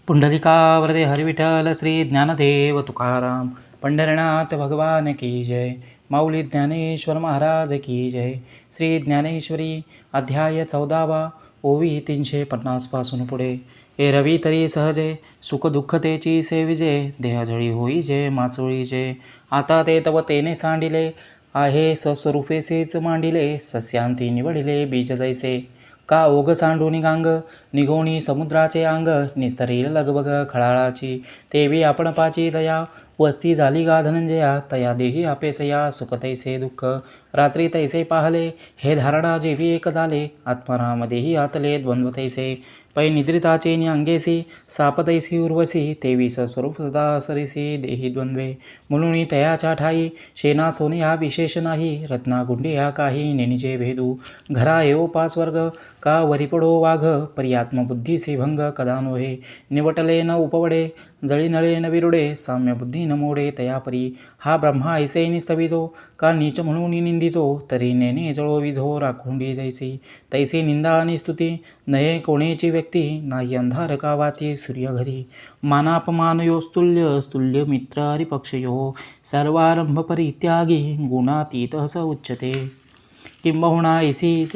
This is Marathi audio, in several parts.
पुंडलिकावरदे हरिविठ्ठल श्री ज्ञानदेव तुकाराम. पंढरनाथ भगवान की जय. माऊली ज्ञानेश्वर महाराज की जय. श्री ज्ञानेश्वरी अध्याय 14. ओवी 350 पासून पुढे. ए रवी तरी सहजे सुख दुःखतेची सेविजे, देहजळी होई जे माचोळी जे. आता ते तव तेने सांडिले आहे, सस्वरूपेसेच मांडिले, सस्यांती निवडिले बीज जैसे. का ओघ सांडूनी गांग निघोणी समुद्राचे अंग, निस्तरील लगबग खळाळाची. तेवी आपण पाची दया, वस्ती झाली गा धनंजया. तया देही आपेसया, सुख तैसे दुःख रात्री तैसे पाहले. हे धारणा जेवी एक झाले, आत्मनामध्येही आतले द्वंद्व तैसे. पै निद्रिताचे अंगेसी, सापतैसी उर्वशी. तेवी स्वरूप सदा सरिसी, देही द्वंद्वे म्हणून तयाच्या ठाई. शेना सोने हा विशेष नाही, रत्ना गुंडे हा काही नेणीचे भेदू. घरा येऊ पाच वर्ग, का वरी पडो वाघ. परी आत्मबुद्धीसी भंग कदा नोहे, निवटले न उपवडे. जळी नळे न विरुडे, साम्य बुद्धी न मोडे तयापरी. हा ब्रह्मा ऐसे निस्तविजो, का नीच म्हणून निंदिजो. तरी नेणे जळो विझो, राखुंडी जैसी तैसी निंदा आणि स्तुती. नये कोणेची व्यक्ती, नाही अंधार का वाती सूर्य घरी. मानापमान योस्तुल्य स्तुल्य मित्र हरिपक्षयो. सर्वारंभ परित्यागी, गुणातीत स उच्यते. किंबहुना ऐसी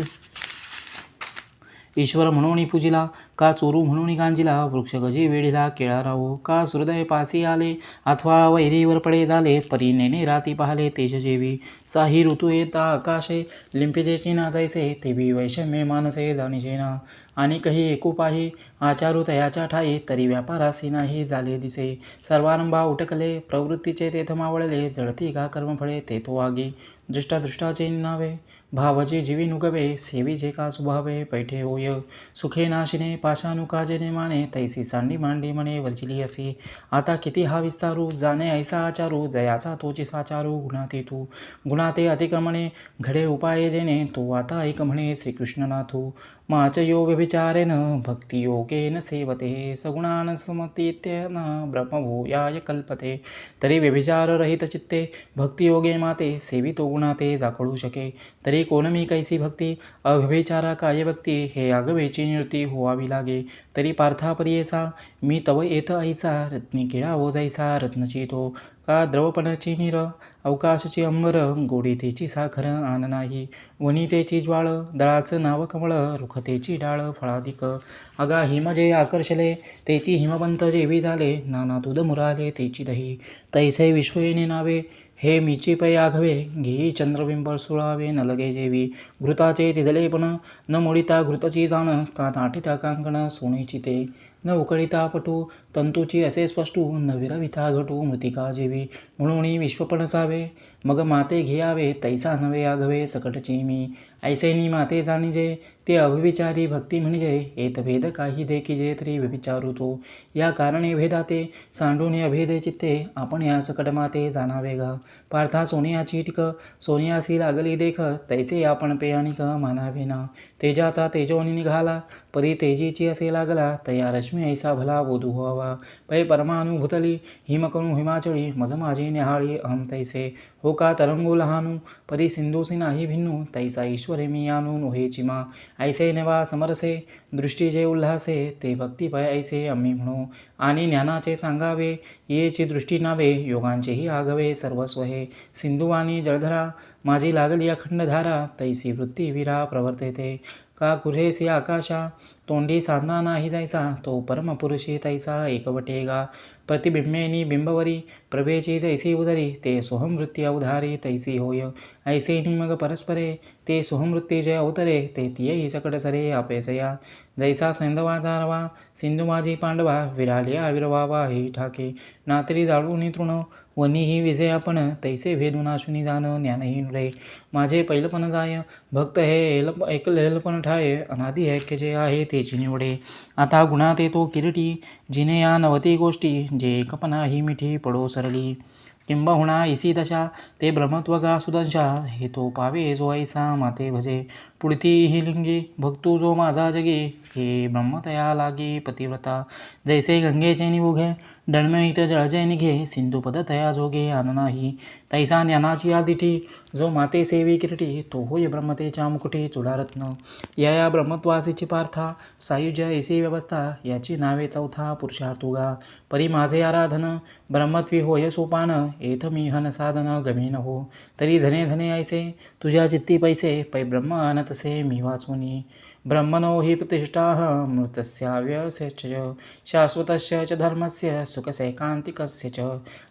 ईश्वर म्हणून पूजिला, का चोरू म्हणून गांजिला. वृक्ष गजी वेढीला केळा राहो, का हृदय पासी आले. अथवा वैरीवर पडे झाले, परी नेणे राती पाहले तेज जेवी. साही ऋतू येता आकाशे, लिंपिजेची ना जायचे. तेवी वैषम्य मानसे जाणीचे ना. आणि काही एकुपाही आचारू तयाच्या ठाई. तरी व्यापारासी नाही झाले दिसे. सर्वारंभा उटकले, प्रवृत्तीचे तेथ मावळले. जळती का कर्मफळे ते तो आगी. दृष्टाचे नावे, भावजे जीवी नुगवे. सेवीचे का स्वभावे, पैठे होय सुखे नाशिने. पाशानुकाजेने माने, तैसी सांडी मांडी मने वर्जिली असी. आता किती हा विस्तारू, जाणे ऐसा आचारू. जयाचा तोची साचारू, गुणाते तू गुणाते अतिक्रमणे. घडे उपाये जेने, तो आता ऐक म्हणे श्रीकृष्णनाथू. माचयो व्यभिचारेन भक्तियोगेन सेवते. सगुणान समतीत्यन ब्रह्मभूयाय कल्पते. तरी व्यभिचार रहित चित्ते, भक्तियोगे माते. सेवितो गुणाते जाकळू शके. तरी कोण मी कैसी भक्ती, अव्यभिचारा काय भक्ती. हे आगवेची निवृत्ती होवावी लागे. तरी पार्था परियेसा, मी तव येथ ऐसा. रत्नी केळावो जैसा रत्नची तो, का द्रवपणाची नीर. अवकाशची अंबर, गोडीतेची साखर आन नाही. वनितेची ज्वाळ, दळाचं नाव कमळ. रुखतेची डाळ फळाधिक. अगा हिमजे आकर्षले, तेची हिमवंत जेवी झाले. नाना दूध मुराले, तेची दही. तैसे विश्वयेने नावे, हे मीची पै आघवे. घेई चंद्रबिंब सुळावे, न लगे जेवी. घृताचे तिजले पण, न मोडिता घृतची जाण. का नाटिता कांकण सोनेची ते, न उकळिता पटू. तंतूची असे स्पष्टू, न विरविता घटू. मृतिका जेवी म्हणून विश्वपण जावे. मग माते घ्यावे, तैसा नवे आघवे सकटची मी. ऐसेनी माते जाणीजे, ते अव्यभिचारी भक्ती म्हणजे. येत भेद काही देखिजे, तरी व्यभिचारू तो. या कारणे भेदाते, सांडून अभेदे चित्ते. आपण या सकट माते जाणावे गा. पार्था सोनियाची टिक, सोनियासी लागली देख. तैसे आपण पेयानिक मानावे ना. तेजाचा तेजोनी निघाला, परी तेजीची असे लागला. तया रश्मी ऐसा भला बोधू व्हावा. पै परमानुभूतली, हिमकणू हिमाचळी. मज माझी निहाळी अहम तैसे. हो का तरंगू लहानू, परी सिंधूसी नाही भिन्नू. तैसा ईश्वरे मी आणू नोहे चिमा. ऐसे नेवा समरसे, दृष्टीचे उल्हासे. ते भक्ती पै ऐसे आम्ही म्हणू. आणि ज्ञानाचे सांगावे, येची दृष्टी नावे. योगांचेही आगवे सर्वस्व हे. सिंधू आणि जळधरा, माझी लागली अखंड धारा. तैसी वृत्ती विरा प्रवर्तते, का कुऱ्हेसी आकाशा. तोंडी सांधा नाही जैसा, तो परमपुरुषी तैसा एकवटे गा. प्रतिबिंबेनी बिंबवरी, प्रभेची जैसी उदरी. ते सोहमवृत्ती अवधारी, तैसी होय. ऐसे मग परस्परे, ते सोहमवृत्ती जे अवतरे. ते तियही सकट सरे आपेसया. जैसा सैंधवाचा रवा, सिंधू माझी पांडवा. विरालिया विरवावा हे ठाके, नातरी जाळून तृण. वनीही विजे आपण, तैसे भेदून आशुनी जाण. ज्ञानही रे माझे पैलपण जाय, भक्त हे एकलेलपण ठाय. अनादी ऐक्य जे आहे तेची निवडे. आता गुणात येतो किरीटी, जिने या नवती गोष्टी. जे एकपणा ही मिठी पडो सरली. किंबहुना ऐसी दशा, ते ब्रह्मत्व गा सुदंशा. हे तो पावे जो ऐसा माते भजे. पुढती ही लिंगी भक्तू जो माझा जगी, हे ब्रह्मतया लागे पतिव्रता. जैसे गंगेचे निबुघे डळमळीत जळजे निघे, सिंधुपद तया जोगे आन नाही. तैसा ज्ञानाची आदिठी जो माते सेवी किरटी, तो होय ब्रह्मतेच्या मुकुटी चुडारत्न. या ब्रह्मत्वासीची पार्था सायुज्य ऐसी व्यवस्था, याची नावे चौथा पुरुषार्थुगा. परी माझे आराधन ब्रह्मत्वी होय सोपान, येथ मी हन साधन गमे न हो. तरी झने झने ऐसे तुझ्या चित्ती पैसे, पै ब्रह्म अनतसे मी वाचुनी. ब्रह्मणो हि प्रतिष्ठा मृतस्याव्यस्य च, शाश्वतस्य च धर्मस्य सुखसैकान्तिकस्य च.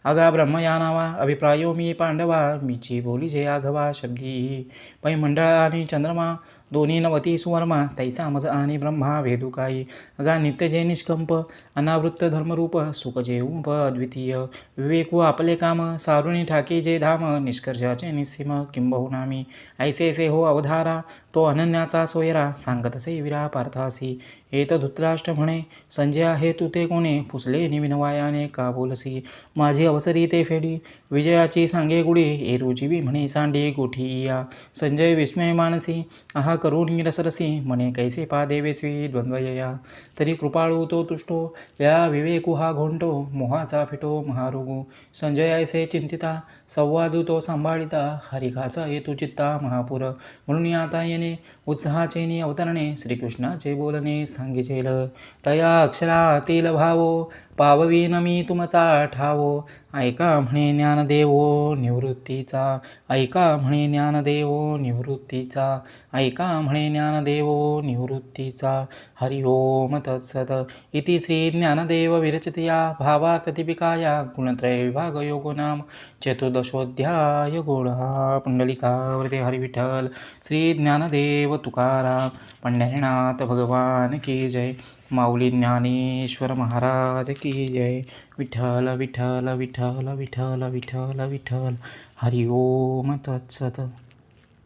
अगा ब्रह्म या नावा अभिप्रायो मी पांडवा, मीची बोली जे आघवा शब्दी. पै मंडळ आणि चंद्रमा दोन्ही नवती सुवर्मा, तैसा मज आणि ब्रह्मा वेदुकाई. अगा नित्य जे निष्कंप अनावृत्त धर्मरूप, सुख जे उप अद्वितीय. विवेकू आपले काम सारुणी ठाके जे धाम, निष्कर्षाचे निस्सीम किंबहुना मी. ऐसे हो अवधारा तो अनन्याचा सोयरा, सांगतसे विरा पार्थासी. येत धृतराष्ट्र म्हणे संजया हे तू ते कोणे, फुसले निविनवायाने का बोलसी. माझी अवसरी ते फेडी विजयाची सांगे गुढी, एरुजीवी म्हणे सांडे गोठी या. संजय विस्मय मानसी आहा करून रसरसी, म्हणे कैसे पा देवेस्वी द्वंद्वया. तरी कृपाळू तो तुष्टो या विवेकू हा घोंटो, मोहाचा फिटो महारोगो. संजय ऐसे चिंतिता संवादू तो सांभाळिता, हरिकाचा येतो चित्ता महापुर. म्हणून आता येणे उत्साहाचे अवतरणे, श्रीकृष्णाचे बोलणे सांगिजेल. तया अक्षरातील भावो पाववीन मी तुमचा ठावो. ऐका म्हणे ज्ञानदेवो निवृत्तीचा, ऐका म्हणे ज्ञानदेवो निवृत्तीचा, ऐका म्हणे ज्ञानदेवो निवृत्तीचा. हरि ओम तत्सत. इति श्री ज्ञानदेव विरचितया भावार्थ दीपिकाया गुणत्रय विभाग योगो नाम चतुर्दशोऽध्याय. गोळा पुंडलिकावरते हरि विठ्ठल. श्री ज्ञानदेव तुकाराम पंढरीनाथ भगवान की जय. माऊली ज्ञानेश्वर महाराज की जय. विठ्ठल विठ्ठल विठ्ठल विठ्ठल विठ्ठल विठ्ठल. हरि ओम तत्सत.